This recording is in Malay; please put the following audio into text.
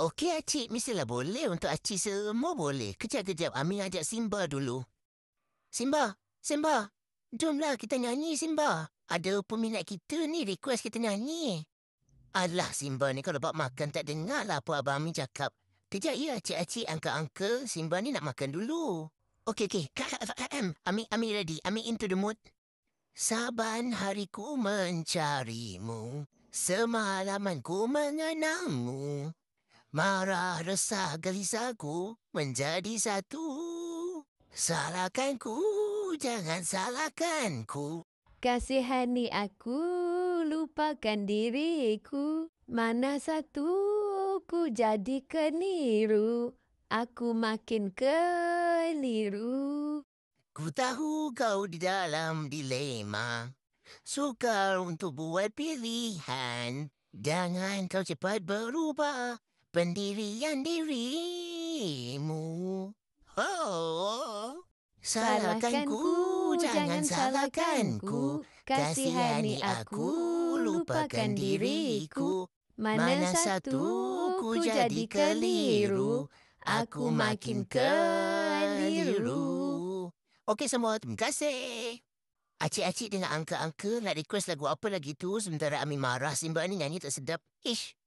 Okey, Acik. Mestilah boleh. Untuk Acik semua boleh. Kejap-kejap. Ami ajak Simba dulu. Simba! Simba! Jomlah kita nyanyi, Simba. Ada peminat kita ni request kita nyanyi. Alah, Simba ni kalau buat makan tak dengar lah apa Abang Ami cakap. Kejap ya, Acik-Acik, angka-angka. Simba ni nak makan dulu. Okey. Ami ready. Ami into the mood. Saban hariku mencarimu. Semalaman ku mengenangmu. Marah, resah, gelisahku menjadi satu. Salahkanku, jangan salahkanku. Kasihani aku, lupakan diriku. Mana satu ku jadi keliru. Aku makin keliru. Ku tahu kau di dalam dilema. Sukar untuk buat pilihan. Jangan kau cepat berubah pendirian dirimu. Oh, salahkanku, jangan salahkanku. Kasihani aku, lupakan diriku. Mana satu ku jadi keliru. Aku makin keliru. Okey semua, terima kasih. Acik-acik dengan angka-angka nak request lagu apa lagi tu sementara Ami marah Simba ni nyanyi tak sedap. Ish.